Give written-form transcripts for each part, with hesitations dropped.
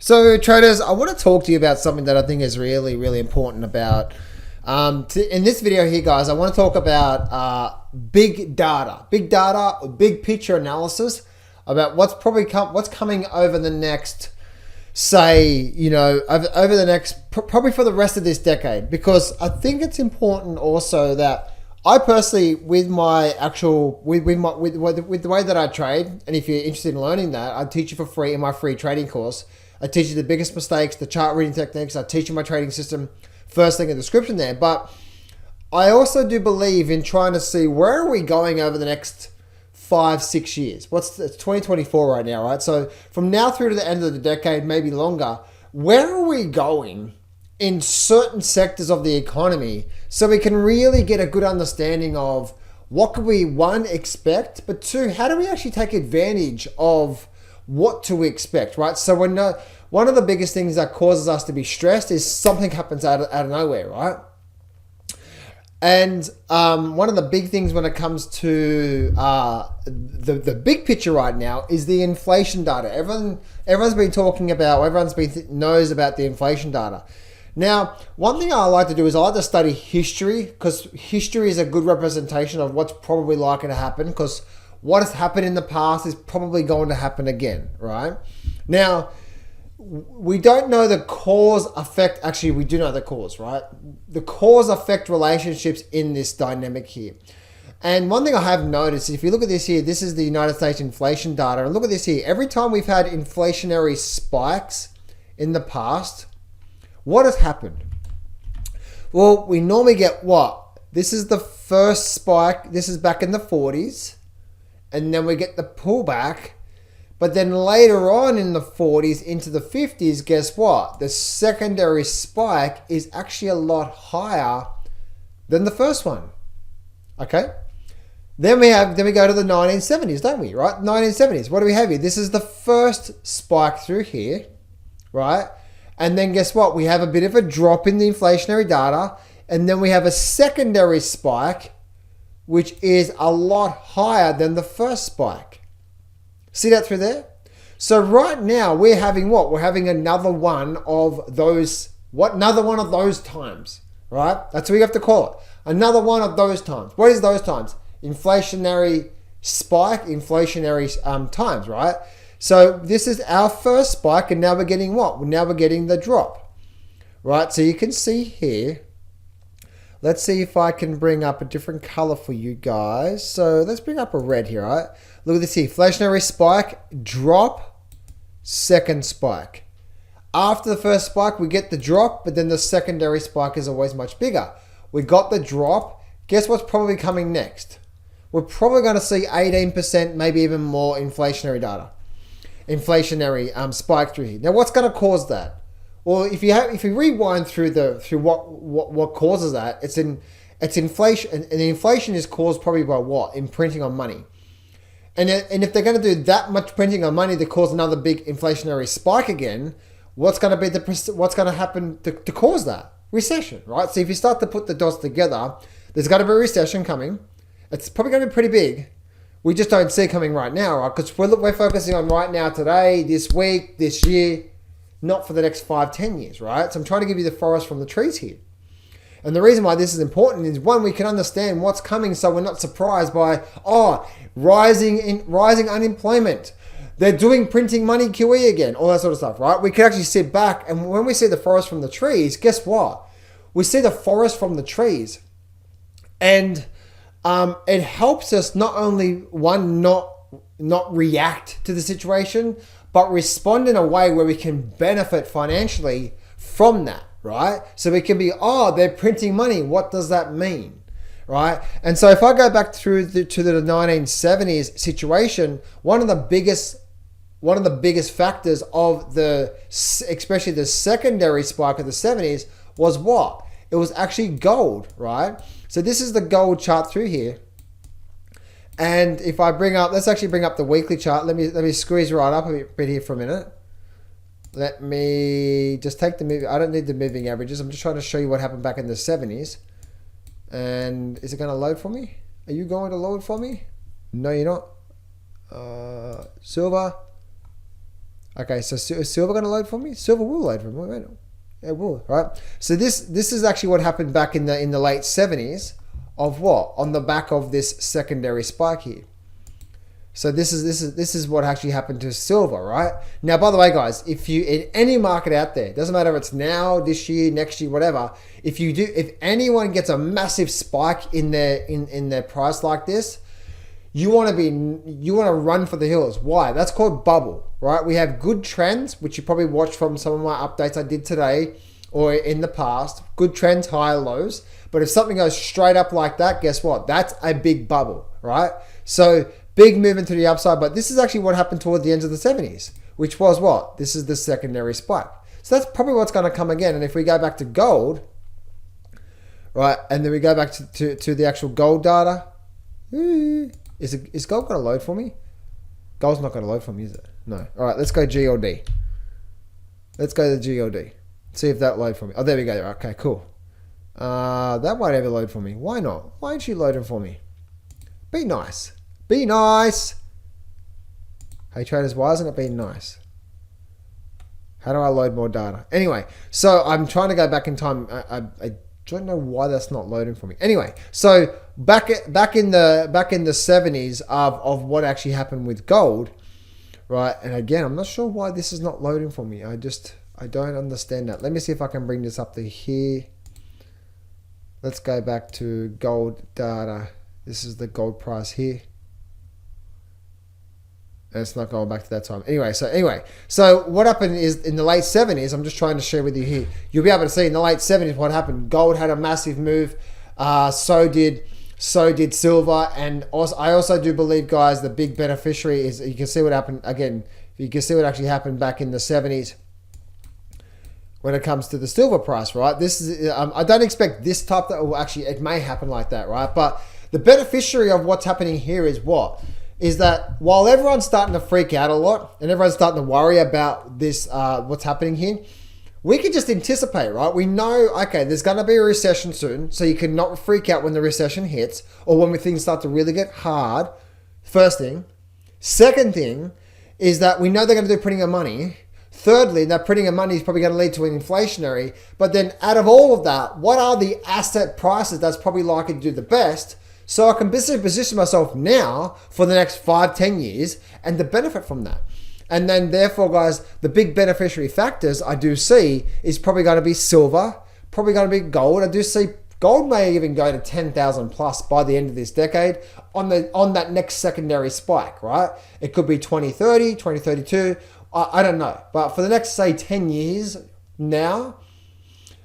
So traders, I want to talk to you about something that I think is really, really important about. In this video here, guys, I want to talk about big data, or big picture analysis about what's coming over the next, say, over the next, probably for the rest of this decade, because I think it's important also that I personally, with the way that I trade, and if you're interested in learning that, I teach you for free in my free trading course. I teach you the biggest mistakes, the chart reading techniques. I teach you my trading system. First link in the description there. But I also do believe in trying to see where are we going over the next 5-6 years. It's 2024 right now, right? So from now through to the end of the decade, maybe longer, where are we going in certain sectors of the economy so we can really get a good understanding of what could we, one, expect, but two, how do we actually take advantage of what to expect, right? So one of the biggest things that causes us to be stressed is something happens out of nowhere, right? And one of the big things when it comes to the big picture right now is the inflation data. Everyone's been talking about, knows about the inflation data. Now, one thing I like to do is I like to study history, because history is a good representation of what's probably likely to happen, because what has happened in the past is probably going to happen again, right? Now, we don't know the cause effect. Actually, we do know the cause, right? The cause effect relationships in this dynamic here. And one thing I have noticed, if you look at this here, this is the United States inflation data. And look at this here. Every time we've had inflationary spikes in the past, what has happened? Well, we normally get what? This is the first spike. This is back in the 40s. And then we get the pullback. But then later on in the 40s into the 50s, guess what? The secondary spike is actually a lot higher than the first one. Okay? Then we go to the 1970s, don't we? Right? 1970s. What do we have here? This is the first spike through here, right? And then guess what? We have a bit of a drop in the inflationary data, and then we have a secondary spike, which is a lot higher than the first spike. See that through there? So right now we're having what? We're having another one of those times, right? That's what you have to call it. Another one of those times. What is those times? Inflationary spike, inflationary times, right? So this is our first spike, and now we're getting what? Now we're getting the drop, right? So you can see here. Let's see if I can bring up a different color for you guys. So let's bring up a red here, right? Look at this here. Inflationary spike, drop, second spike. After the first spike, we get the drop, but then the secondary spike is always much bigger. We got the drop. Guess what's probably coming next? We're probably going to see 18%, maybe even more inflationary data. Inflationary spike through here. Now, what's going to cause that? Well, if you rewind through what causes that, it's inflation, and the inflation is caused probably by what? Imprinting on money. And if they're going to do that much printing on money to cause another big inflationary spike again, what's going to happen to cause that? Recession, right? So if you start to put the dots together, there's got to be a recession coming. It's probably going to be pretty big. We just don't see it coming right now, right? Because we're focusing on right now, today, this week, this year, not for the next 5-10 years, right? So I'm trying to give you the forest from the trees here. And the reason why this is important is, one, we can understand what's coming so we're not surprised by, rising unemployment. They're doing printing money QE again, all that sort of stuff, right? We can actually sit back, and when we see the forest from the trees, guess what? We see the forest from the trees. And it helps us not only, one, not react to the situation, but respond in a way where we can benefit financially from that, right? So we can be, they're printing money. What does that mean, right? And so if I go back to the 1970s situation, one of the biggest factors of especially the secondary spike of the 70s was what? It was actually gold, right? So this is the gold chart through here. And if I let's actually bring up the weekly chart. Let me squeeze right up a bit here for a minute. Let me just take the moving. I don't need the moving averages. I'm just trying to show you what happened back in the 70s. And is it going to load for me? Are you going to load for me? No, you're not. Silver. Okay, so is silver going to load for me? Silver will load for me. Wait, it will, right? So this is actually what happened back in the late 70s of what? On the back of this secondary spike here. So this is what actually happened to silver, right? Now, by the way, guys, if you in any market out there, doesn't matter if it's now, this year, next year, whatever, if anyone gets a massive spike in their price like this, you want to run for the hills. Why? That's called bubble, right? We have good trends, which you probably watched from some of my updates I did today or in the past. Good trends, higher lows. But if something goes straight up like that, guess what? That's a big bubble, right? So big movement to the upside. But this is actually what happened towards the end of the 70s, which was what? This is the secondary spike. So that's probably what's going to come again. And if we go back to gold, right, and then we go back to the actual gold data, is gold going to load for me? Gold's not going to load for me, is it? No. All right, let's go GLD. Let's go to GLD. See if that load for me. Oh, there we go. Okay, cool. That won't ever load for me. Why not? Why aren't you loading for me? Be nice. Be nice. Hey, traders, why isn't it being nice? How do I load more data? Anyway, so I'm trying to go back in time. I don't know why that's not loading for me. Anyway, so back in the 70s of what actually happened with gold, right? And again, I'm not sure why this is not loading for me. I don't understand that. Let me see if I can bring this up to here. Let's go back to gold data. This is the gold price here. And it's not going back to that time. Anyway, so what happened is in the late 70s, I'm just trying to share with you here. You'll be able to see in the late 70s what happened. Gold had a massive move. So did silver. And also, I also do believe, guys, the big beneficiary is, you can see what happened again. You can see what actually happened back in the 70s when it comes to the silver price, right? This is, I don't expect this type that will actually, it may happen like that, right? But the beneficiary of what's happening here is what? Is that while everyone's starting to freak out a lot and everyone's starting to worry about this, what's happening here, we can just anticipate, right? We know, okay, there's going to be a recession soon, so you cannot freak out when the recession hits or when things start to really get hard. First thing. Second thing is that we know they're going to do printing of money. Thirdly, that printing of money is probably going to lead to an inflationary. But then out of all of that, what are the asset prices that's probably likely to do the best? So I can position myself now for the next 5-10 years and to benefit from that. And then therefore, guys, the big beneficiary factors I do see is probably going to be silver, probably going to be gold. I do see gold may even go to 10,000 plus by the end of this decade on that next secondary spike, right? It could be 2030, 2032. I don't know. But for the next, say, 10 years now,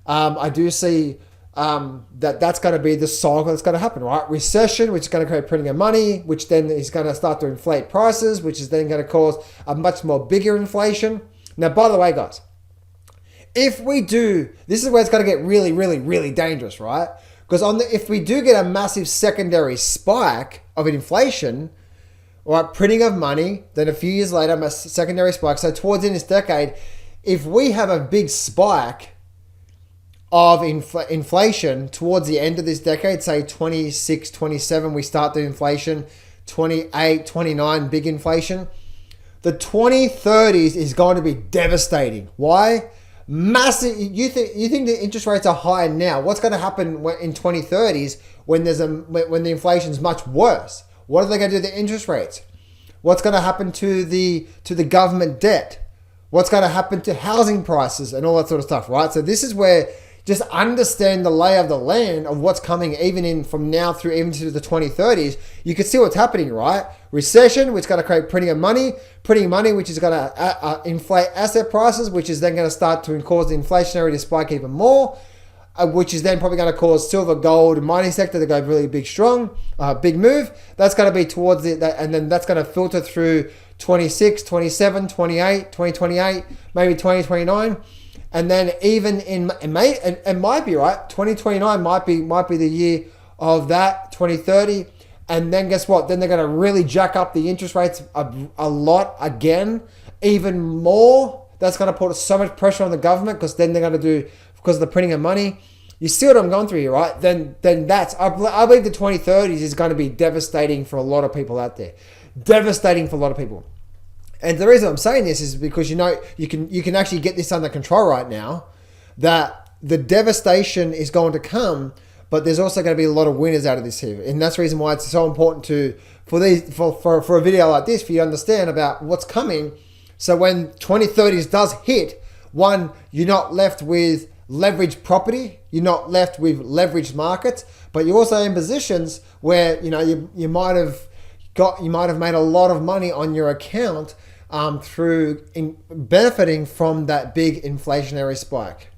I do see that's going to be the cycle that's going to happen, right? Recession, which is going to create printing of money, which then is going to start to inflate prices, which is then going to cause a much more bigger inflation. Now, by the way, guys, if we do, this is where it's going to get really, really, really dangerous, right? Because if we do get a massive secondary spike of inflation, right, printing of money, then a few years later, a secondary spike. So towards the end of this decade, if we have a big spike of inflation towards the end of this decade, say 26, 27, we start the inflation, 28, 29, big inflation. The 2030s is going to be devastating. Why? Massive. You think the interest rates are high now. What's going to happen in 2030s when the inflation's much worse? What are they going to do to the interest rates? What's going to happen to the government debt? What's going to happen to housing prices and all that sort of stuff, right? So this is where just understand the lay of the land of what's coming even in from now through even to the 2030s. You can see what's happening, right? Recession, which is going to create printing money, which is going to inflate asset prices, which is then going to start to cause the inflationary to spike even more, which is then probably going to cause silver, gold, and mining sector to go really big, strong, big move. That's going to be towards and then that's going to filter through 26, 27, 28, 2028, maybe 2029. And then even it might be right. 2029 might be the year of that. 2030, and then guess what? Then they're going to really jack up the interest rates a lot again, even more. That's going to put so much pressure on the government because then they're going to do because of the printing of money. You see what I'm going through here, right? Then that's I believe the 2030s is going to be devastating for a lot of people out there. Devastating for a lot of people. And the reason I'm saying this is because you can actually get this under control right now. That the devastation is going to come, but there's also going to be a lot of winners out of this here, and that's the reason why it's so important for a video like this for you to understand about what's coming. So when 2030s does hit, one, you're not left with leveraged property, you're not left with leveraged markets, but you're also in positions where you might have made a lot of money on your account through benefiting from that big inflationary spike.